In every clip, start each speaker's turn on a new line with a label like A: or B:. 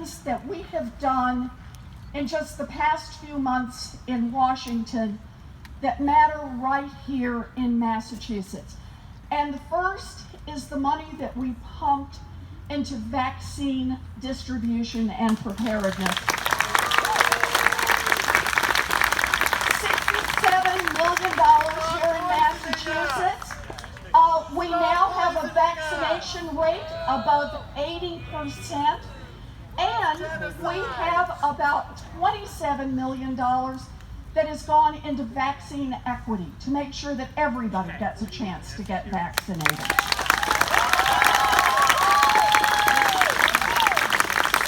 A: things that we have done in just the past few months in Washington that matter right here in Massachusetts. And the first is the money that we pumped into vaccine distribution and preparedness. $67 million here in Massachusetts. We now have a vaccination rate above 80%, and we have about $27 million that has gone into vaccine equity to make sure that everybody gets a chance to get vaccinated.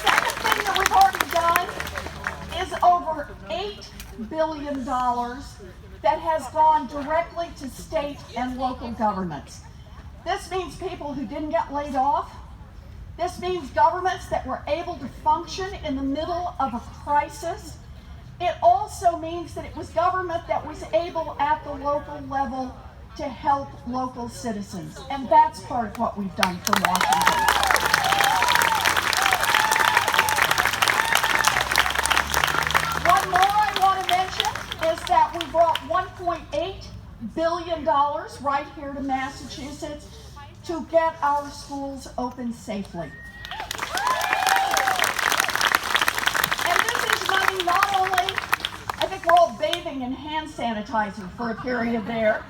A: Second thing that we've already done is over $8 billion that has gone directly to state and local governments. This means people who didn't get laid off. This means governments that were able to function in the middle of a crisis. It also means that it was government that was able at the local level to help local citizens. And that's part of what we've done for Washington. One more I want to mention is that we brought $1.8 billion right here to Massachusetts to get our schools open safely. And this is money not only, I think we're all bathing in hand sanitizer for a period there,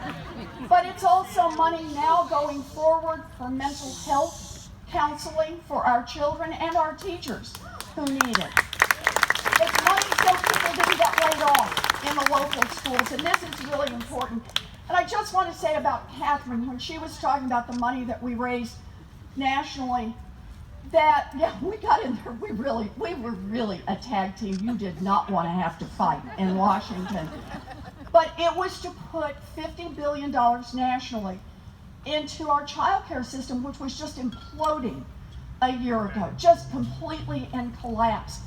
A: but it's also money now going forward for mental health counseling for our children and our teachers who need it. It's money so people didn't get laid off in the local schools, and this is really important. And I just want to say about Catherine, when she was talking about the money that we raised nationally, that, yeah, we got in there, we were really a tag team. You did not want to have to fight in Washington. But it was to put $50 billion nationally into our child care system, which was just imploding a year ago, just completely in collapse.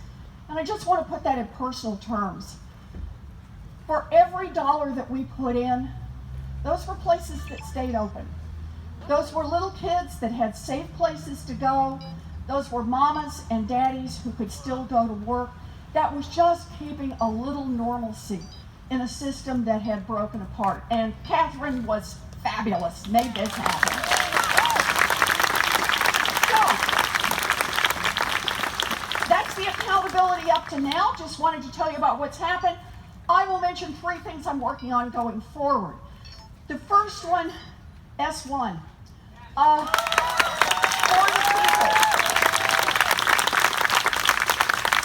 A: And I just want to put that in personal terms. For every dollar that we put in, those were places that stayed open. Those were little kids that had safe places to go. Those were mamas and daddies who could still go to work. That was just keeping a little normalcy in a system that had broken apart. And Catherine was fabulous, made this happen. So, that's the accountability up to now. Just wanted to tell you about what's happened. I will mention 3 things I'm working on going forward. The first one, S1, for the people.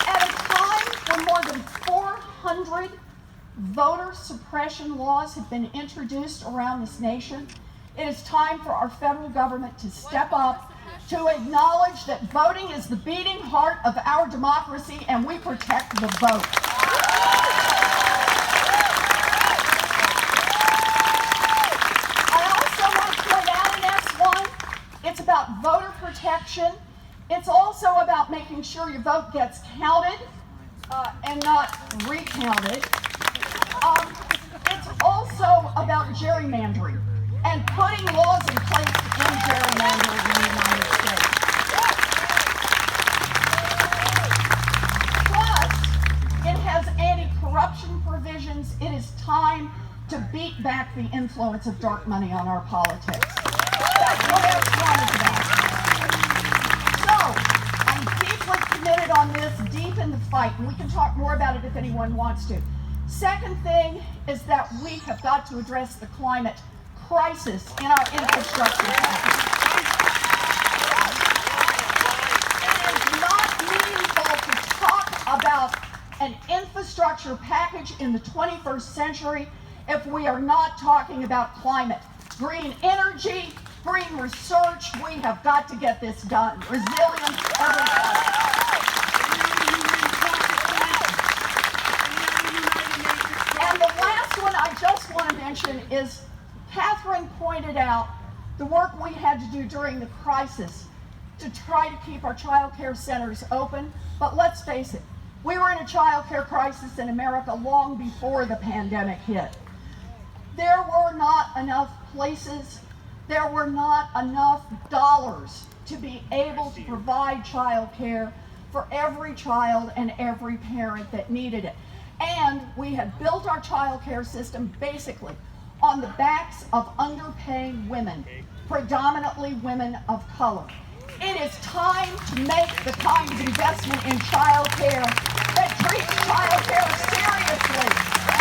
A: At a time when more than 400 voter suppression laws have been introduced around this nation, it is time for our federal government to step up, to acknowledge that voting is the beating heart of our democracy and we protect the vote. It's about voter protection. It's also about making sure your vote gets counted and not recounted. It's also about gerrymandering and putting laws in place to end gerrymandering in the United States. Plus, it has anti-corruption provisions. It is time to beat back the influence of dark money on our politics. That's what S1 is about. So, I'm deeply committed on this, deep in the fight, and we can talk more about it if anyone wants to. Second thing is that we have got to address the climate crisis in our infrastructure package. It is not meaningful to talk about an infrastructure package in the 21st century if we are not talking about climate. Green energy, green research, we have got to get this done. Resilience, everything. And the last one I just want to mention is Catherine pointed out the work we had to do during the crisis to try to keep our child care centers open. But let's face it, we were in a child care crisis in America long before the pandemic hit. There were not enough places, there were not enough dollars to be able to provide child care for every child and every parent that needed it. And we have built our child care system basically on the backs of underpaid women, predominantly women of color. It is time to make the kind of investment in child care that treats child care seriously,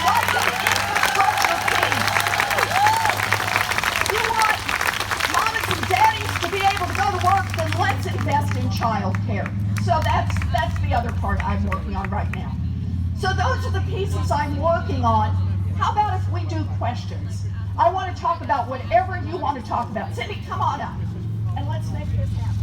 A: like an infrastructure piece. You want mamas and daddies to be able to go to work, then let's invest in child care. So that's the other part I'm working on right now. So those are the pieces I'm working on. How about if we do questions? I want to talk about whatever you want to talk about. Cindy, come on up and let's make this happen.